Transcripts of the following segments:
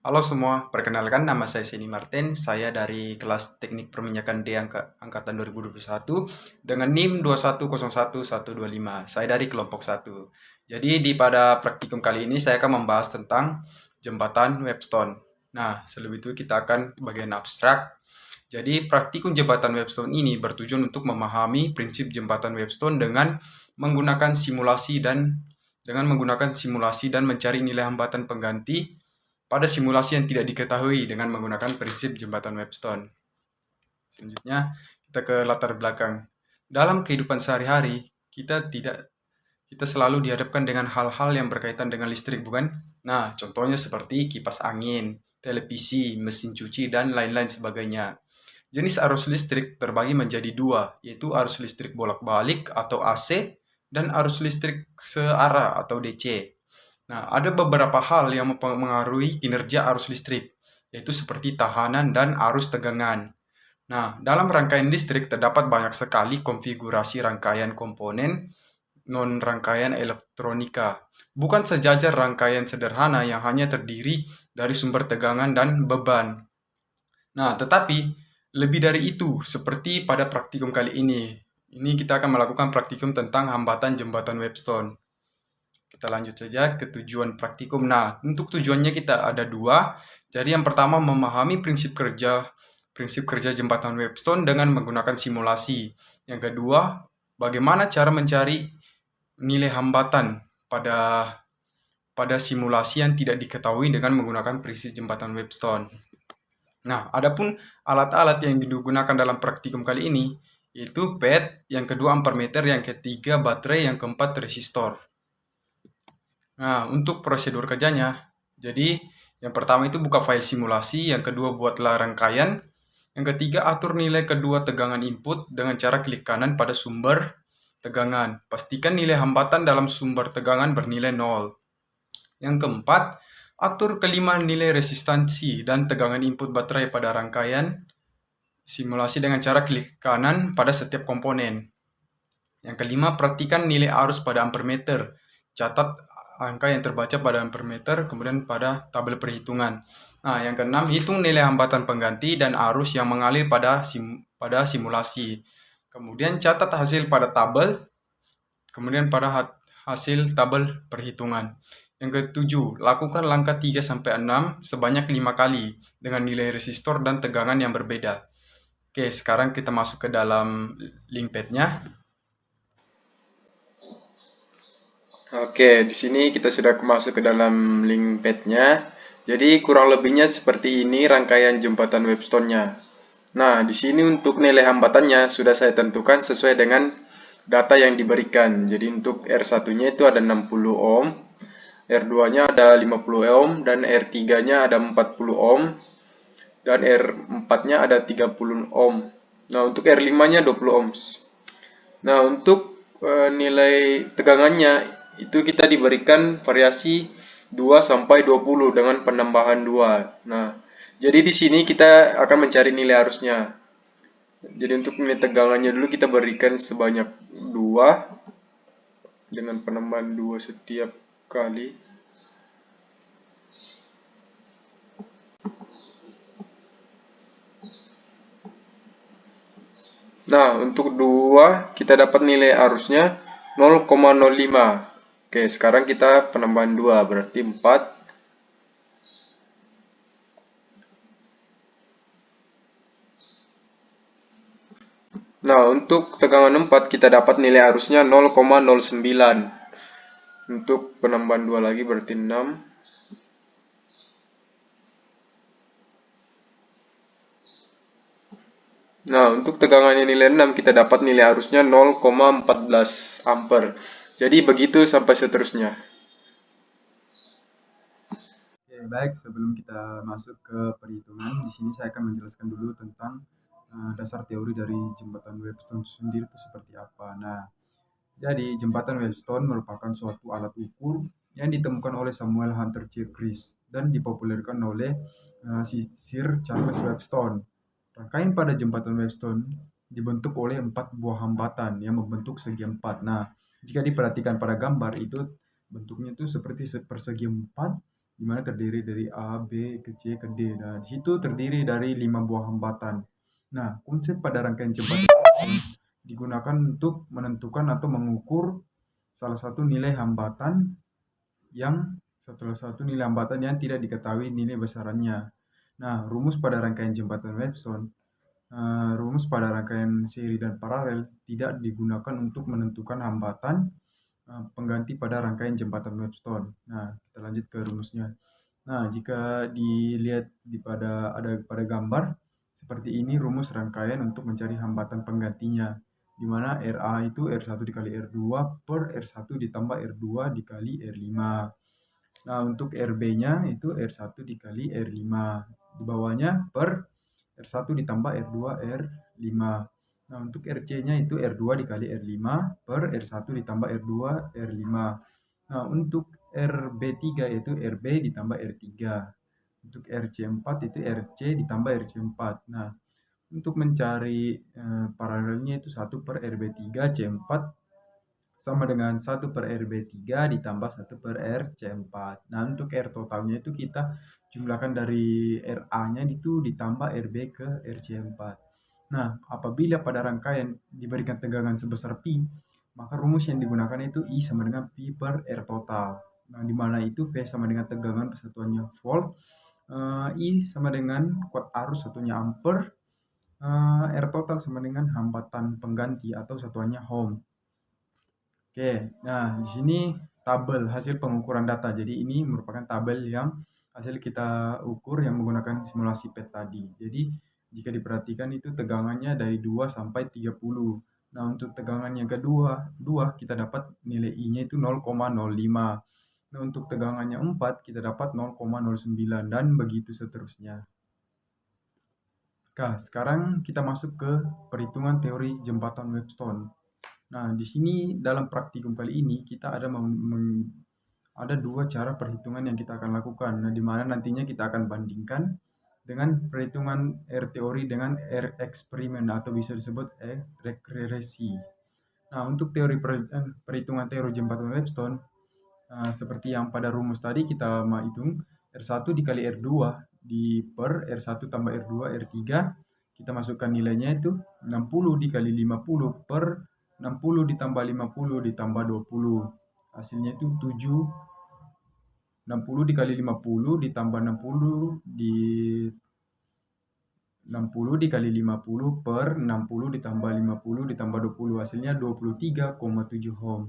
Halo semua, perkenalkan nama saya Seni Martin. Saya dari kelas Teknik Perminyakan D angkatan 2021 dengan NIM 2101125. Saya dari kelompok 1. Jadi pada praktikum kali ini saya akan membahas tentang jembatan Webstone. Nah, selebih itu kita akan bagian abstrak. Jadi praktikum jembatan Webstone ini bertujuan untuk memahami prinsip jembatan Webstone dengan menggunakan simulasi dan mencari nilai hambatan pengganti pada simulasi yang tidak diketahui dengan menggunakan prinsip jembatan Webstone. Selanjutnya, kita ke latar belakang. Dalam kehidupan sehari-hari, kita selalu dihadapkan dengan hal-hal yang berkaitan dengan listrik, bukan? Nah, contohnya seperti kipas angin, televisi, mesin cuci, dan lain-lain sebagainya. Jenis arus listrik terbagi menjadi dua, yaitu arus listrik bolak-balik atau AC dan arus listrik searah atau DC. Nah, ada beberapa hal yang mempengaruhi kinerja arus listrik, yaitu seperti tahanan dan arus tegangan. Nah, dalam rangkaian listrik terdapat banyak sekali konfigurasi rangkaian komponen non-rangkaian elektronika. Bukan sejajar rangkaian sederhana yang hanya terdiri dari sumber tegangan dan beban. Nah, tetapi lebih dari itu, seperti pada praktikum kali ini. Ini kita akan melakukan praktikum tentang hambatan jembatan Webstone. Kita lanjut saja ke tujuan praktikum. Nah, untuk tujuannya kita ada dua. Jadi yang pertama memahami prinsip kerja jembatan Webstone dengan menggunakan simulasi. Yang kedua, bagaimana cara mencari nilai hambatan pada pada simulasi yang tidak diketahui dengan menggunakan prinsip jembatan Webstone. Nah, adapun alat-alat yang digunakan dalam praktikum kali ini yaitu pad, yang kedua ampermeter, yang ketiga baterai, yang keempat resistor. Nah, untuk prosedur kerjanya, jadi yang pertama itu buka file simulasi, yang kedua buatlah rangkaian, yang ketiga atur nilai kedua tegangan input dengan cara klik kanan pada sumber tegangan. Pastikan nilai hambatan dalam sumber tegangan bernilai 0. Yang keempat, atur kelima nilai resistansi dan tegangan input baterai pada rangkaian simulasi dengan cara klik kanan pada setiap komponen. Yang kelima, perhatikan nilai arus pada ampermeter. Catat angka yang terbaca pada ampermeter, kemudian pada tabel perhitungan. Nah, yang keenam, hitung nilai hambatan pengganti dan arus yang mengalir pada simulasi. Kemudian catat hasil pada tabel, kemudian pada hasil tabel perhitungan. Yang ketujuh, lakukan langkah 3-6 sebanyak 5 kali dengan nilai resistor dan tegangan yang berbeda. Oke, sekarang kita masuk ke dalam link pad-nya. Oke, di sini kita sudah masuk ke dalam link pad-nya. Jadi kurang lebihnya seperti ini rangkaian jembatan Webstone-nya. Nah, di sini untuk nilai hambatannya sudah saya tentukan sesuai dengan data yang diberikan. Jadi untuk R1-nya itu ada 60 ohm, R2-nya ada 50 ohm, dan R3-nya ada 40 ohm, dan R4-nya ada 30 ohm. Nah, untuk R5-nya 20 ohms. Nah, untuk nilai tegangannya itu kita diberikan variasi 2 sampai 20 dengan penambahan 2. Nah, jadi di sini kita akan mencari nilai arusnya. Jadi untuk nilai tegangannya dulu kita berikan sebanyak 2 dengan penambahan 2 setiap kali. Nah, untuk 2 kita dapat nilai arusnya 0,05. Oke, sekarang kita penambahan 2 berarti 4. Nah, untuk tegangan 4 kita dapat nilai arusnya 0,09. Untuk penambahan 2 lagi berarti 6. Nah, untuk tegangannya nilai 6 kita dapat nilai arusnya 0,14 ampere. Jadi begitu sampai seterusnya. Oke, baik, sebelum kita masuk ke perhitungan, di sini saya akan menjelaskan dulu tentang dasar teori dari jembatan Webstone sendiri itu seperti apa. Nah, jadi jembatan Webstone merupakan suatu alat ukur yang ditemukan oleh Samuel Hunter Jeffries dan dipopulerkan oleh Sir Charles Webstone. Rangkaian pada jembatan Webstone dibentuk oleh 4 buah hambatan yang membentuk segi 4. Nah, jika diperhatikan pada gambar itu bentuknya itu seperti persegi 4 di mana terdiri dari A, B, ke C, ke D. Nah, di situ terdiri dari 5 buah hambatan. Nah, konsep pada rangkaian jembatan digunakan untuk menentukan atau mengukur salah satu nilai hambatan yang tidak diketahui nilai besarannya. Nah, rumus pada rangkaian seri dan paralel tidak digunakan untuk menentukan hambatan pengganti pada rangkaian jembatan Webstone. Nah, kita lanjut ke rumusnya. Nah, jika dilihat pada gambar seperti ini rumus rangkaian untuk mencari hambatan penggantinya, di mana RA itu R1 dikali R2 per R1 ditambah R2 dikali R5. Nah, untuk RB-nya itu R1 dikali R5. Di bawahnya per R1 ditambah R2 R5. Nah, untuk RC-nya itu R2 dikali R5 per R1 ditambah R2 R5. Nah, untuk RB3 itu RB ditambah R3. Untuk RC4 itu RC ditambah RC4. Nah, untuk mencari paralelnya itu 1 per RB3 C4 sama dengan 1 per RB3 ditambah 1 per RC4. Nah, untuk R totalnya itu kita jumlahkan dari RA-nya itu ditambah RB ke RC4. Nah, apabila pada rangkaian diberikan tegangan sebesar pi, maka rumus yang digunakan itu I sama dengan pi per R total. Nah, di mana itu P sama dengan tegangan persatuannya volt, I sama dengan kuat arus satunya ampere, R total sama dengan hambatan pengganti atau satuannya ohm. Oke, nah di sini tabel hasil pengukuran data. Jadi ini merupakan tabel yang hasil kita ukur yang menggunakan simulasi PET tadi. Jadi jika diperhatikan itu tegangannya dari 2 sampai 30. Nah, untuk tegangan yang kedua, 2 kita dapat nilai I-nya itu 0,05. Nah, untuk tegangannya 4 kita dapat 0,09 dan begitu seterusnya. Nah, sekarang kita masuk ke perhitungan teori jembatan Webstone. Nah, di sini dalam praktikum kali ini kita ada dua cara perhitungan yang kita akan lakukan. Nah, di mana nantinya kita akan bandingkan dengan perhitungan R teori dengan R eksperimen atau bisa disebut regresi. Nah, untuk teori perhitungan teori jembatan Webstone, seperti yang pada rumus tadi kita mau hitung R1 dikali R2 di per R1 tambah R2 R3, kita masukkan nilainya itu 60 dikali 50 per 60 ditambah 50 ditambah 20. Hasilnya itu 60 dikali 50 ditambah 60 dikali 50 per 60 ditambah 50 ditambah 20. Hasilnya 23,7 ohm.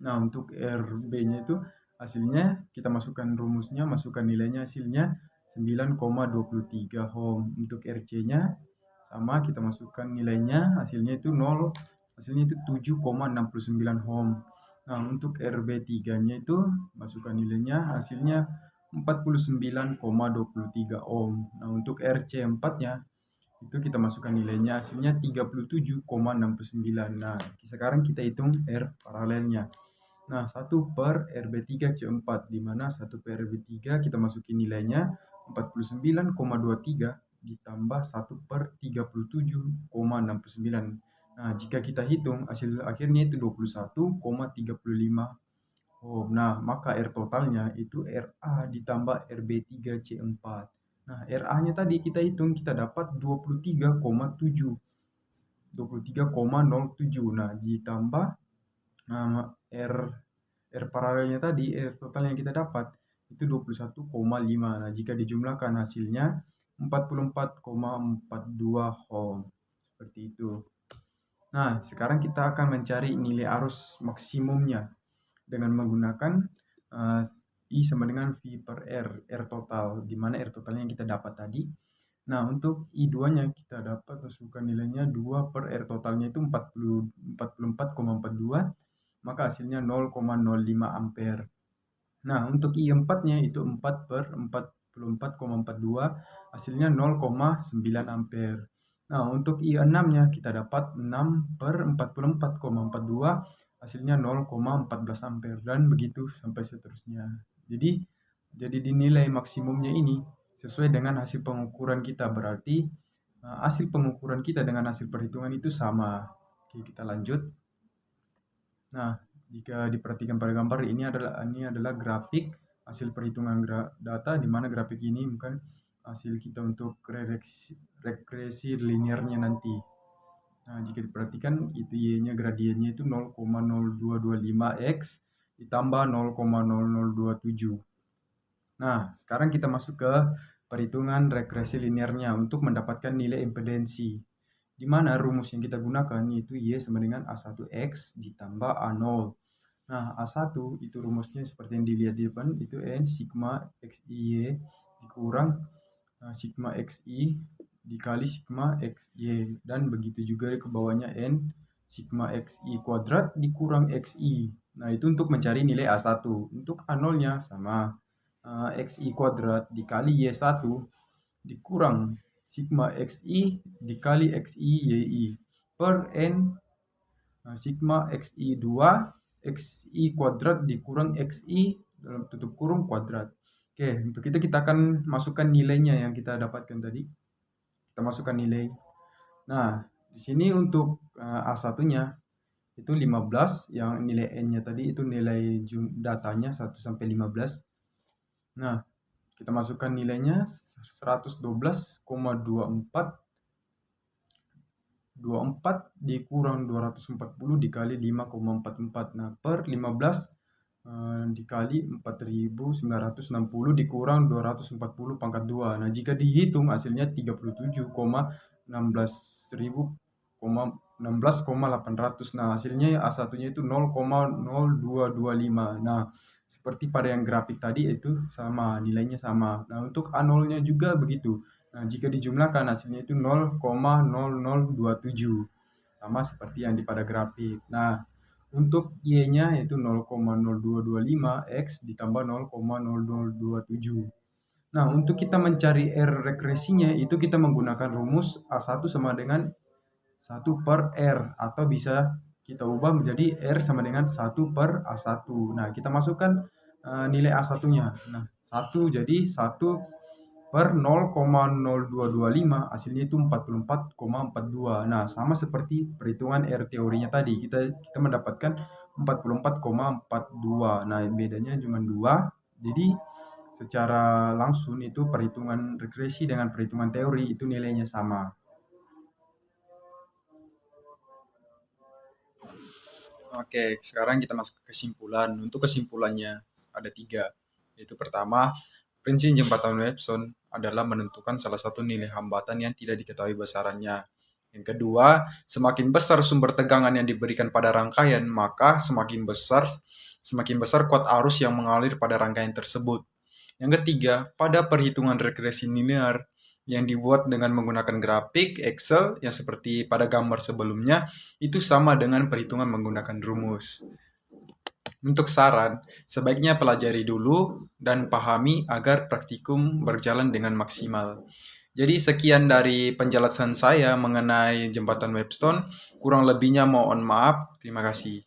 Nah, untuk RB-nya itu hasilnya kita masukkan rumusnya, masukkan nilainya, hasilnya 9,23 ohm. Untuk RC-nya sama, kita masukkan nilainya, hasilnya itu 7,69 ohm. Nah, untuk RB3-nya itu masukkan nilainya, hasilnya 49,23 ohm. Nah, untuk RC4-nya itu kita masukkan nilainya, hasilnya 37,69. Nah, sekarang kita hitung R paralelnya. Nah, 1 per RB3 C4, di mana 1 per RB3 kita masukin nilainya 49,23 ditambah 1 per 37,69. Nah, jika kita hitung hasil akhirnya itu 21,35 ohm. Nah, maka R totalnya itu RA ditambah RB3 C4. Nah, RA-nya tadi kita hitung, kita dapat 23,07. Nah, ditambah R paralelnya tadi, R total yang kita dapat itu 21,5. Nah, jika dijumlahkan hasilnya 44,42 ohm. Seperti itu. Nah, sekarang kita akan mencari nilai arus maksimumnya dengan menggunakan I sama dengan V per R total, di mana R totalnya yang kita dapat tadi. Nah, untuk I2-nya kita dapat masukkan nilainya 2 per R totalnya itu 44,42, maka hasilnya 0,05 ampere. Nah, untuk I4-nya itu 4 per 44,42, hasilnya 0,9 ampere. Nah, untuk I6-nya kita dapat 6 per 44,42, hasilnya 0,14 ampere, dan begitu sampai seterusnya. Jadi dinilai maksimumnya ini sesuai dengan hasil pengukuran kita, berarti hasil pengukuran kita dengan hasil perhitungan itu sama. Oke, kita lanjut. Nah, jika diperhatikan pada gambar ini adalah grafik hasil perhitungan data, di mana grafik ini bukan hasil kita untuk regresi linearnya nanti. Nah, jika diperhatikan itu y-nya gradiennya itu 0,0225x ditambah 0,0027. Nah, sekarang kita masuk ke perhitungan regresi linearnya untuk mendapatkan nilai impedensi. Di mana rumus yang kita gunakan yaitu Y sama dengan A1X ditambah A0. Nah, A1 itu rumusnya seperti yang dilihat di depan, itu N sigma XY dikurang sigma XI dikali sigma XY. Dan begitu juga ke bawahnya N sigma XI kuadrat dikurang XI. Nah, itu untuk mencari nilai A1. Untuk A0-nya sama XI kuadrat dikali Y1 dikurang sigma XI dikali XI YI per N sigma XI2 XI kuadrat dikurang XI dalam tutup kurung kuadrat. Oke, untuk itu kita akan masukkan nilainya yang kita dapatkan tadi. Kita masukkan nilai. Nah, di sini untuk A1-nya itu 15, yang nilai N-nya tadi itu nilai datanya 1 sampai 15. Nah, kita masukkan nilainya 112,24 dikurang 240 dikali 5,44. Nah, per 15 dikali 4.960 dikurang 240 pangkat 2. Nah, jika dihitung hasilnya 37,16,800. Nah, hasilnya A1-nya itu 0,0225. Nah, seperti pada yang grafik tadi itu sama, nilainya sama. Nah, untuk A0-nya juga begitu. Nah, jika dijumlahkan hasilnya itu 0,0027. Sama seperti yang di pada grafik. Nah, untuk Y-nya yaitu 0,0225 X ditambah 0,0027. Nah, untuk kita mencari R regresinya itu kita menggunakan rumus A1 sama dengan 1 per R, atau bisa kita ubah menjadi R sama dengan 1 per A1. Nah, kita masukkan nilai A1-nya. Nah, 1 jadi 1 per 0,0225, hasilnya itu 44,42. Nah, sama seperti perhitungan R teorinya tadi, kita mendapatkan 44,42. Nah, bedanya cuma 2. Jadi secara langsung itu perhitungan regresi dengan perhitungan teori itu nilainya sama. Oke, sekarang kita masuk ke kesimpulan. Untuk kesimpulannya ada 3. Yaitu pertama, prinsip jembatan Webstone adalah menentukan salah satu nilai hambatan yang tidak diketahui besarannya. Yang kedua, semakin besar sumber tegangan yang diberikan pada rangkaian, maka semakin besar kuat arus yang mengalir pada rangkaian tersebut. Yang ketiga, pada perhitungan regresi linear yang dibuat dengan menggunakan grafik Excel yang seperti pada gambar sebelumnya, itu sama dengan perhitungan menggunakan rumus. Untuk saran, sebaiknya pelajari dulu dan pahami agar praktikum berjalan dengan maksimal. Jadi sekian dari penjelasan saya mengenai jembatan Webstone. Kurang lebihnya mohon maaf. Terima kasih.